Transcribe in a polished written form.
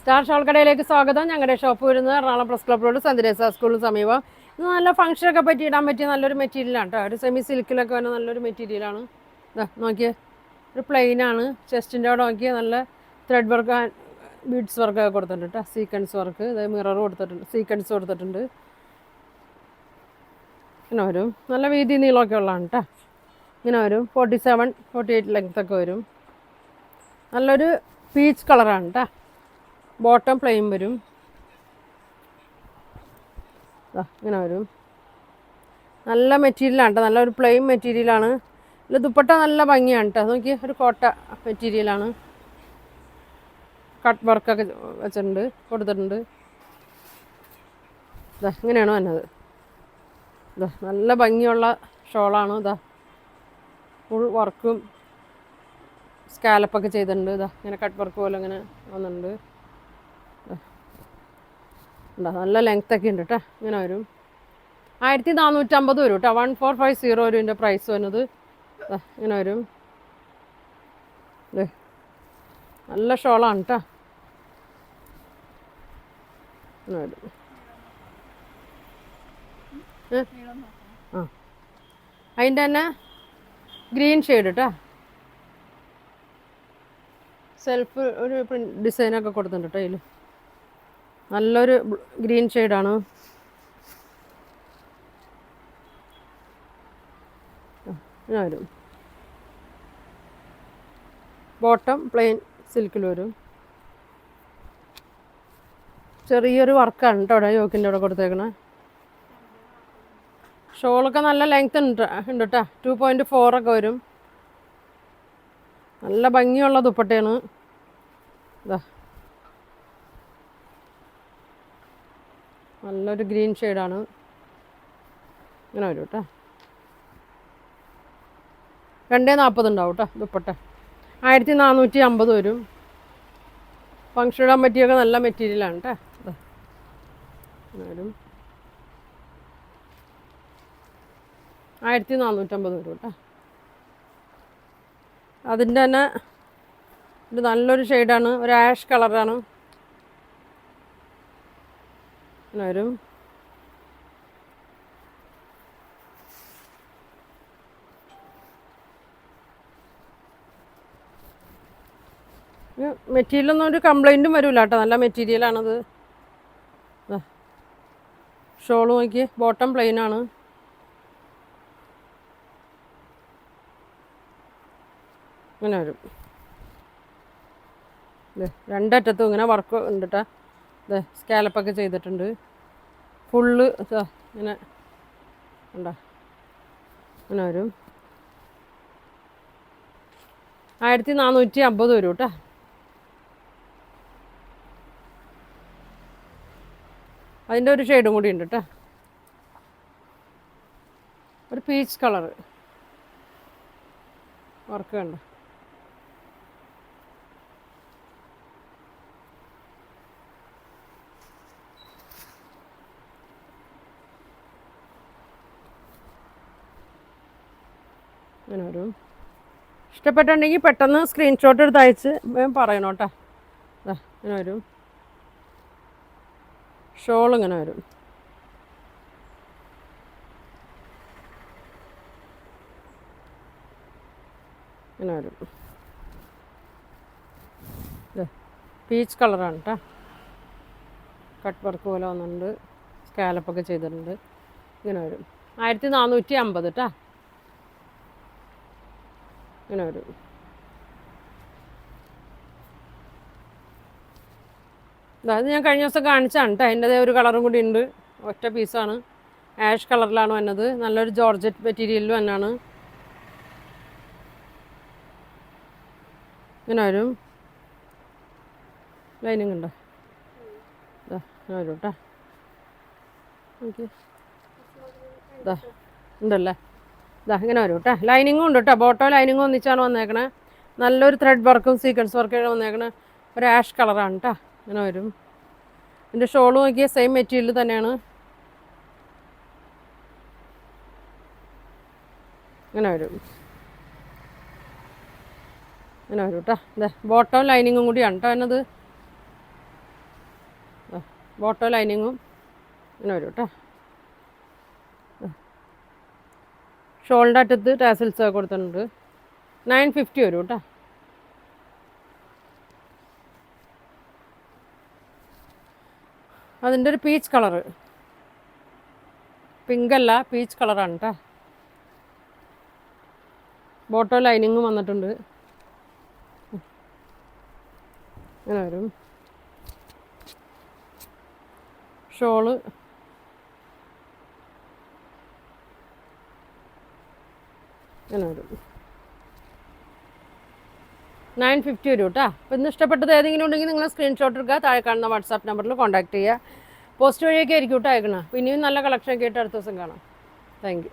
Star shawl കടയിലേക്ക് സ്വാഗതം. ഞങ്ങളുടെ ഷോപ്പ് വരുന്നത് Ernakulam press club road saint Teresa സ്കൂളിന് സമീപം. ഇത് നല്ല ഫംഗ്ഷനൊക്കെ പറ്റി ഇടാൻ പറ്റിയ നല്ലൊരു മെറ്റീരിയലാണ് കേട്ടോ. ഒരു സെമി സിൽക്കിലൊക്കെ വരുന്ന നല്ലൊരു മെറ്റീരിയലാണ്. ഇതാ നോക്കിയേ, ഒരു പ്ലെയിനാണ്. ചെസ്റ്റിൻ്റെ അവിടെ നോക്കിയാൽ നല്ല ത്രെഡ് വർക്ക്, ബീഡ്സ് വർക്കൊക്കെ കൊടുത്തിട്ടുണ്ട് കേട്ടോ. സീക്വൻസ് വർക്ക്, അതായത് മിറർ കൊടുത്തിട്ടുണ്ട്, സീക്വൻസ് കൊടുത്തിട്ടുണ്ട്. ഇങ്ങനെ വരും. നല്ല വീതി നീളമൊക്കെ ഉള്ളതാണ് കേട്ടോ. ഇങ്ങനെ വരും. 47-48 ലെങ്ത്തൊക്കെ വരും. നല്ലൊരു പീച്ച് കളറാണ് കേട്ടോ. ബോട്ടം പ്ലെയിൻ വരും. ഇങ്ങനെ വരും. നല്ല മെറ്റീരിയലാണ് കേട്ടോ. നല്ലൊരു പ്ലെയിൻ മെറ്റീരിയലാണ്. ഇതിൽ ദുപ്പട്ട നല്ല ഭംഗിയാണ് കേട്ടോ. നോക്കി, ഒരു കോട്ട മെറ്റീരിയലാണ്. കട്ട് വർക്കൊക്കെ വെച്ചിട്ടുണ്ട്, കൊടുത്തിട്ടുണ്ട്. ഇങ്ങനെയാണ് വന്നത്. നല്ല ഭംഗിയുള്ള ഷോളാണ്. ഫുൾ വർക്കും സ്കാലപ്പൊക്കെ ചെയ്തിട്ടുണ്ട്. ഇങ്ങനെ കട്ട് വർക്ക് പോലെ ഇങ്ങനെ വന്നിട്ടുണ്ട്. നല്ല ലെങ്ത്തൊക്കെ ഉണ്ട് കേട്ടോ. ഇങ്ങനെ വരും. 1450 വരും കേട്ടോ. 1450 വരും ഇതിൻ്റെ പ്രൈസ് വരുന്നത്. ഇങ്ങനെ വരും. നല്ല ഷോളാണ് കേട്ടോ. ഇങ്ങനെ വരും. അതിൻ്റെ തന്നെ ഗ്രീൻ ഷെയ്ഡ് കേട്ടോ. സെൽഫ് ഒരു ഡിസൈനൊക്കെ കൊടുത്തിട്ടുണ്ട് കേട്ടോ. അതിൽ നല്ലൊരു ഗ്രീൻ ഷെയ്ഡാണ്. ഇങ്ങനെ വരും. ബോട്ടം പ്ലെയിൻ സിൽക്കിൽ വരും. ചെറിയൊരു വർക്കാണ് കേട്ടോ അവിടെ യോക്കിൻ്റെ അവിടെ കൊടുത്തേക്കണേ. ഷോളൊക്കെ നല്ല ലെങ്ത് ഉണ്ട് കേട്ടോ. 2.4 ഒക്കെ വരും. നല്ല ഭംഗിയുള്ള ദുപ്പട്ടയാണ്. നല്ലൊരു ഗ്രീൻ ഷെയ്ഡാണ്. ഇങ്ങനെ വരും കേട്ടോ. 240 ഉണ്ടാവും കേട്ടോ ദുപ്പട്ട. 1450 വരും. ഫങ്ഷൻ ഇടാൻ പറ്റിയൊക്കെ നല്ല മെറ്റീരിയലാണ് കേട്ടോ. ഇങ്ങനെ വരും. 1450 വരും കേട്ടോ. അതിൻ്റെ തന്നെ ഒരു നല്ലൊരു ഷെയ്ഡാണ്. ഒരു ആഷ് കളറാണ്. ഇങ്ങനെ വരും. മെറ്റീരിയലൊന്നും ഒരു കംപ്ലൈൻറ്റും വരില്ല കേട്ടോ. നല്ല മെറ്റീരിയലാണത്. ഷോൾ നോക്കി, ബോട്ടം പ്ലെയിനാണ്. ഇങ്ങനെ വരും. രണ്ടറ്റത്തും ഇങ്ങനെ വർക്ക് ഉണ്ട് കേട്ടോ. സ്കാലപ്പൊക്കെ ചെയ്തിട്ടുണ്ട്. ഫുള്ള് ഇങ്ങനെ ഉണ്ടോ. ഇങ്ങനെ വരും. 1450 വരും കേട്ടോ. അതിൻ്റെ ഒരു ഷെയ്ഡും കൂടി ഉണ്ട് കേട്ടോ. ഒരു പീച്ച് കളറ് വർക്ക് കണ്ടോ. ഇങ്ങനെ വരും. ഇഷ്ടപ്പെട്ടുണ്ടെങ്കിൽ പെട്ടെന്ന് സ്ക്രീൻഷോട്ട് എടുത്ത് അയച്ച് പറയണം കേട്ടോ. ഇങ്ങനെ വരും. ഷോൾ ഇങ്ങനെ വരും. ഇങ്ങനെ വരും. പീച്ച് കളറാണ് കേട്ടോ. കട്ട് വർക്ക് പോലെ വന്നിട്ടുണ്ട്. സ്കാലപ്പൊക്കെ ചെയ്തിട്ടുണ്ട്. ഇങ്ങനെ വരും. 1450 കേട്ടോ. ഇങ്ങനെ വരും. അതായത് ഞാൻ കഴിഞ്ഞ ദിവസം കാണിച്ചാണ് കേട്ടോ. അതിൻ്റെ ഒരു കളറും കൂടി ഉണ്ട്. ഒറ്റ പീസാണ്. ആഷ് കളറിലാണ് വന്നത്. നല്ലൊരു ജോർജറ്റ് മെറ്റീരിയലും തന്നെയാണ്. ഇങ്ങനെ വരും. ലൈനിങ് ഉണ്ടോ. ഇങ്ങനെ വരും കേട്ടോ. ഓക്കെ, ഉണ്ടല്ലേ. ഇങ്ങനെ വരും കേട്ടോ. ലൈനിങ്ങും ഉണ്ട് കേട്ടോ. ബോട്ടോ ലൈനിങ്ങും ഒന്നിച്ചാണ് വന്നേക്കണേ. നല്ലൊരു ത്രെഡ് വർക്കും സീക്വൻസ് വർക്കൊക്കെ വന്നേക്കണേ. ഒരു ആഷ് കളറാണ് കേട്ടോ. ഇങ്ങനെ വരും. ഇതിൻ്റെ ഷോൾ നോക്കിയാൽ സെയിം മെറ്റീരിയൽ തന്നെയാണ്. ഇങ്ങനെ വരും. ഇങ്ങനെ വരും കേട്ടോ. ബോട്ടം ലൈനിങ്ങും കൂടിയാണ് കേട്ടോ എന്നത്. ബോട്ടോ ലൈനിങ്ങും ഇങ്ങനെ വരും കേട്ടോ. ഷോളിൻ്റെ അറ്റത്ത് ടാസിൽസ് കൊടുത്തിട്ടുണ്ട്. 950 വരും കേട്ടോ. അതിൻ്റെ ഒരു പീച്ച് കളറ്, പിങ്കല്ല പീച്ച് കളറാണ് കേട്ടോ. ബോട്ടോ ലൈനിങ്ങും വന്നിട്ടുണ്ട്. ഇങ്ങനെ വരും. ഷോള് ഇങ്ങനെ വരും. 950 വരും കേട്ടോ. അപ്പോൾ ഇന്ന് ഇഷ്ടപ്പെട്ടത് ഏതെങ്കിലും ഉണ്ടെങ്കിൽ നിങ്ങൾ സ്ക്രീൻഷോട്ട് എടുക്കുക, താഴെ കാണുന്ന വാട്സാപ്പ് നമ്പറിൽ കോൺടാക്ട് ചെയ്യുക. പോസ്റ്റ് വഴിയൊക്കെ ആയിരിക്കും കേട്ടോ അയക്കണം. അപ്പോൾ ഇനിയും നല്ല കളക്ഷനൊക്കെ ആയിട്ട് അടുത്ത ദിവസം കാണാം. Thank you.